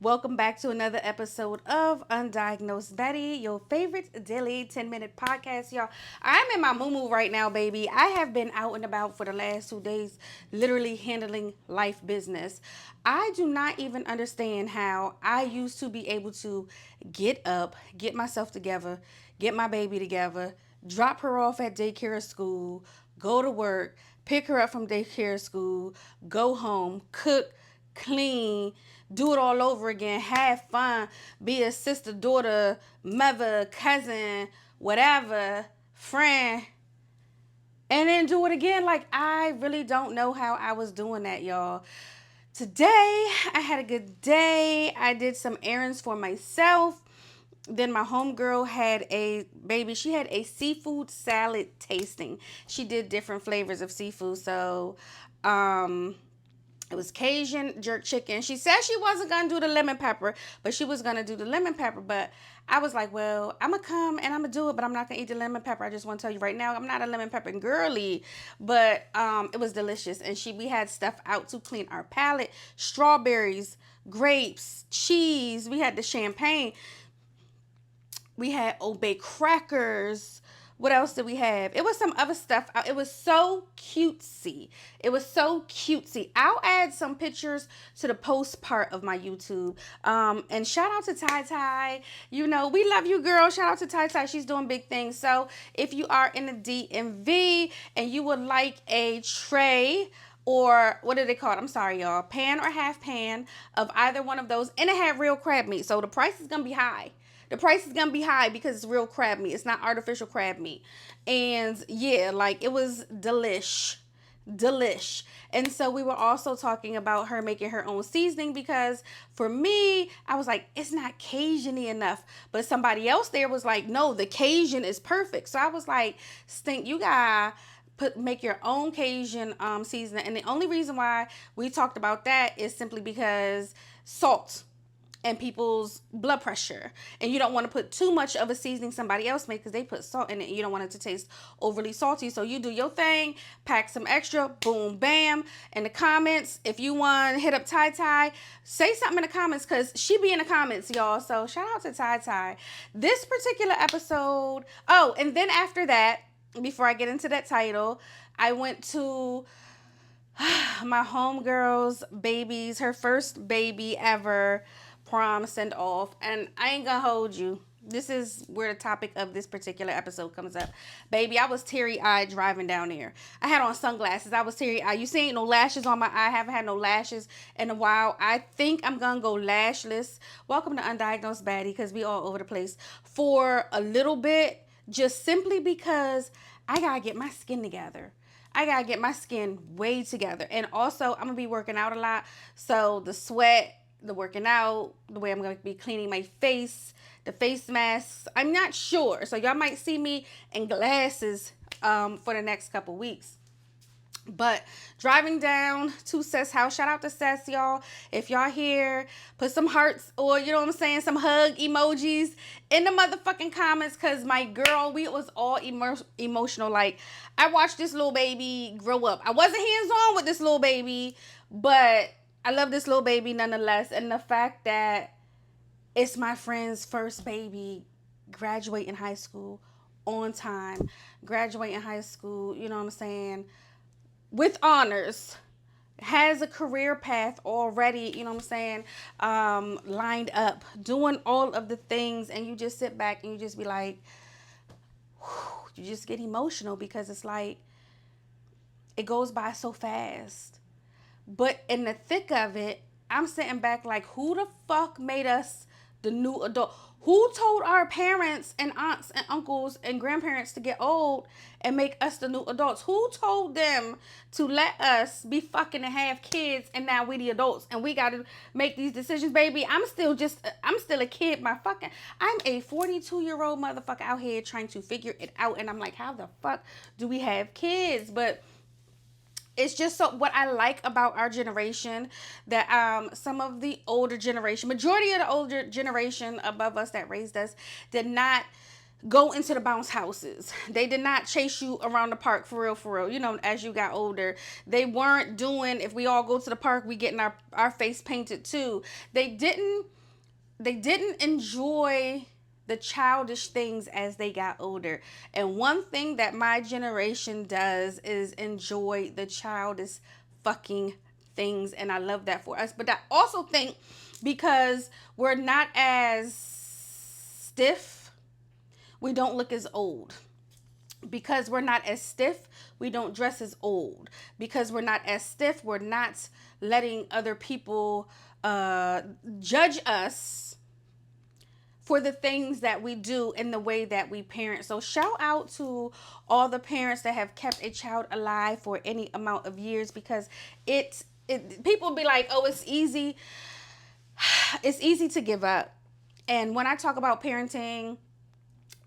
Welcome back to another episode of Undiagnosed Baddie, your favorite daily 10-minute podcast, y'all. I'm in my moo right now, baby. I have been out and about for the last 2 days, literally handling life business. I do not even understand how I used to be able to get up, get myself together, get my baby together, drop her off at daycare or school, go to work, pick her up from daycare or school, go home, cook, clean, do it all over again, have fun, be a sister, daughter, mother, cousin, whatever, friend, and then do it again. Like, I really don't know how I was doing that, y'all. Today, I had a good day. I did some errands for myself. Then my homegirl had a baby. She had a seafood salad tasting. She did different flavors of seafood. So, it was Cajun jerk chicken. She said she wasn't going to do the lemon pepper, but she was going to do the lemon pepper. But I was like, well, I'm going to come and I'm going to do it, but I'm not going to eat the lemon pepper. I just want to tell you right now, I'm not a lemon pepper girly, but it was delicious. And we had stuff out to clean our palate, strawberries, grapes, cheese. We had the champagne. We had Old Bay crackers. What else did we have? It was some other stuff. It was so cutesy. It was so cutesy. I'll add some pictures to the post part of my YouTube. And shout out to Tai Tai. You know, we love you, girl. Shout out to Tai Tai. She's doing big things. So if you are in the DMV and you would like a tray, or what do they call it? I'm sorry, y'all. Pan or half pan of either one of those. And it had real crab meat. So the price is going to be high. The price is gonna be high because it's real crab meat. It's not artificial crab meat. And yeah, like, it was delish. And so we were also talking about her making her own seasoning, because for me, I was like, it's not Cajun-y enough. But somebody else there was like, no, the Cajun is perfect. So I was like, Stink, you gotta make your own Cajun seasoning. And the only reason why we talked about that is simply because salt and people's blood pressure, and you don't want to put too much of a seasoning somebody else made, because they put salt in it and you don't want it to taste overly salty. So you do your thing, pack some extra, boom, bam. In the comments, if you want to hit up Tai Tai, say something in the comments, because she be in the comments, y'all. So shout out to Tai Tai. This particular episode, oh, and then after that, before I get into that title, I went to my homegirl's baby's, her first baby ever, prom send off. And I ain't gonna hold you, this is where the topic of this particular episode comes up. Baby, I was teary-eyed driving down there. I had on sunglasses. I was teary-eyed. You see, ain't no lashes on my eye. I haven't had no lashes in a while. I think I'm gonna go lashless. Welcome to Undiagnosed Baddie, because we all over the place for a little bit, just simply because I gotta get my skin together. I gotta get my skin way together. And also, I'm gonna be working out a lot. So the sweat, the working out, the way I'm gonna be cleaning my face, the face masks, I'm not sure. So y'all might see me in glasses for the next couple weeks. But driving down to Seth's house, shout out to Seth, y'all. If y'all here, put some hearts, or you know what I'm saying, some hug emojis in the motherfucking comments, because my girl, we was all emotional. Like, I watched this little baby grow up. I wasn't hands-on with this little baby, but I love this little baby nonetheless. And the fact that it's my friend's first baby, graduating high school on time, graduating high school, you know what I'm saying, with honors, has a career path already, you know what I'm saying, lined up, doing all of the things, and you just sit back and you just be like, whew, you just get emotional, because it's like, it goes by so fast. But in the thick of it, I'm sitting back like, who the fuck made us the new adult? Who told our parents and aunts and uncles and grandparents to get old and make us the new adults? Who told them to let us be fucking and have kids, and now we the adults and we got to make these decisions, baby? I'm still a kid. I'm a 42-year-old motherfucker out here trying to figure it out. And I'm like, how the fuck do we have kids? But it's just so what I like about our generation, that some of the older generation, majority of the older generation above us that raised us, did not go into the bounce houses. They did not chase you around the park for real, for real. You know, as you got older, they weren't doing, if we all go to the park, we getting our face painted too. They didn't enjoy the childish things as they got older. And one thing that my generation does is enjoy the childish fucking things. And I love that for us. But I also think because we're not as stiff, we don't look as old. Because we're not as stiff, we don't dress as old. Because we're not as stiff, we're not letting other people judge us for the things that we do and the way that we parent. So shout out to all the parents that have kept a child alive for any amount of years, because people be like, oh, it's easy. It's easy to give up. And when I talk about parenting,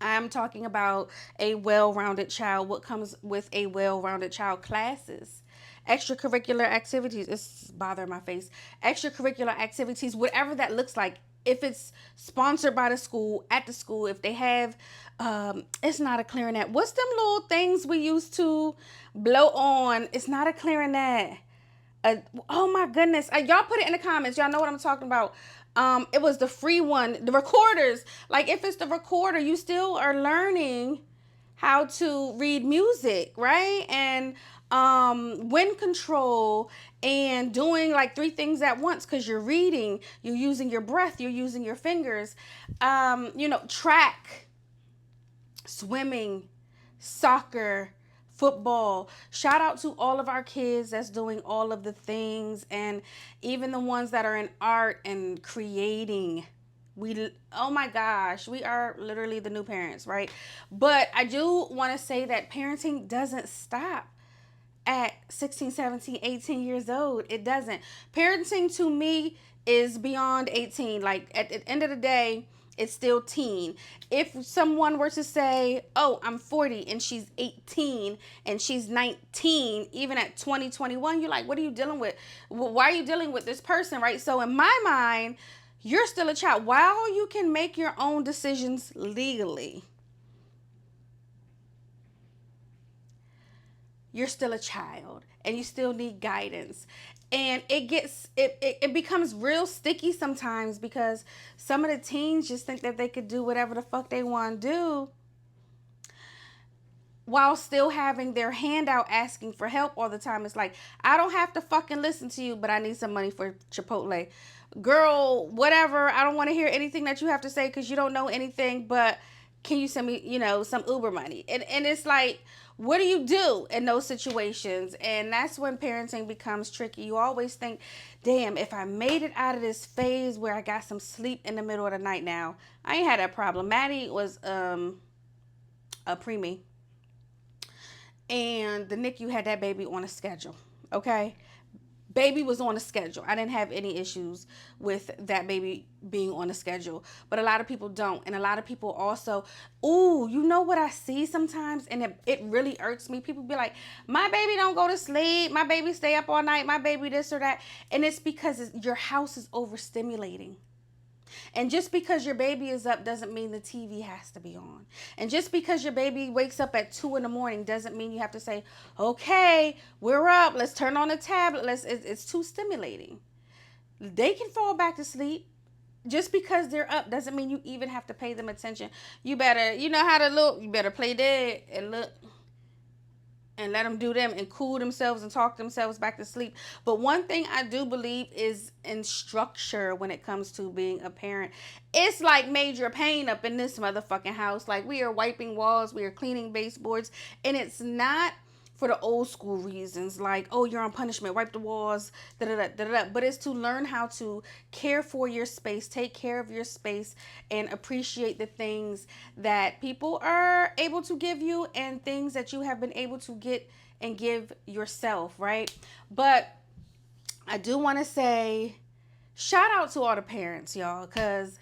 I'm talking about a well-rounded child. What comes with a well-rounded child? Classes, extracurricular activities. It's bothering my face. Extracurricular activities, whatever that looks like. If it's sponsored by the school, at the school, if they have, it's not a clarinet. What's them little things we used to blow on? It's not a clarinet. Oh my goodness. Y'all put it in the comments. Y'all know what I'm talking about. It was the free one, the recorders. Like, if it's the recorder, you still are learning how to read music, right? And wind control, and doing like 3 things at once, because you're reading, you're using your breath, you're using your fingers. Track, swimming, soccer, football. Shout out to all of our kids that's doing all of the things, and even the ones that are in art and creating. Oh my gosh, we are literally the new parents, right? But I do want to say that parenting doesn't stop at 16, 17, 18 years old. It doesn't. Parenting to me is beyond 18. Like, at the end of the day, it's still teen. If someone were to say, oh, I'm 40 and she's 18 and she's 19, even at 20, 21, you're like, what are you dealing with? Why are you dealing with this person, right? So in my mind, you're still a child. While you can make your own decisions legally, you're still a child and you still need guidance. And it becomes real sticky sometimes, because some of the teens just think that they could do whatever the fuck they want to do while still having their hand out asking for help all the time. It's like, I don't have to fucking listen to you, but I need some money for Chipotle. Girl, whatever. I don't want to hear anything that you have to say because you don't know anything, but can you send me, some Uber money? And it's like, what do you do in those situations? And that's when parenting becomes tricky. You always think, damn, if I made it out of this phase where I got some sleep in the middle of the night now, I ain't had that problem. Maddie was a preemie, and the NICU had that baby on a schedule, okay? Baby was on a schedule. I didn't have any issues with that baby being on a schedule, but a lot of people don't. And a lot of people also, you know what I see sometimes, and it really irks me. People be like, my baby don't go to sleep, my baby stay up all night, my baby this or that. And it's because your house is overstimulating. And just because your baby is up doesn't mean the TV has to be on. And just because your baby wakes up at 2 a.m. doesn't mean you have to say, okay, we're up, let's turn on the tablet. It's too stimulating. They can fall back to sleep. Just because they're up doesn't mean you even have to pay them attention. You better, you better play dead and look. And let them do them and cool themselves and talk themselves back to sleep. But one thing I do believe is in structure when it comes to being a parent. It's like major pain up in this motherfucking house. Like, we are wiping walls, we are cleaning baseboards, and it's not for the old school reasons, like, oh, you're on punishment, wipe the walls, but it's to learn how to care for your space, take care of your space, and appreciate the things that people are able to give you and things that you have been able to get and give yourself, right? But I do want to say shout out to all the parents, y'all, because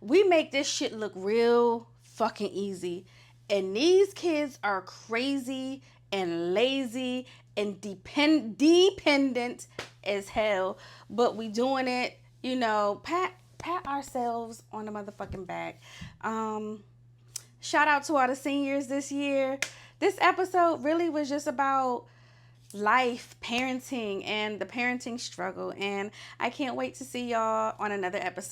we make this shit look real fucking easy, and these kids are crazy and lazy and dependent as hell, but we doing it, pat ourselves on the motherfucking back. Shout out to all the seniors this year. This episode really was just about life, parenting, and the parenting struggle. And I can't wait to see y'all on another episode.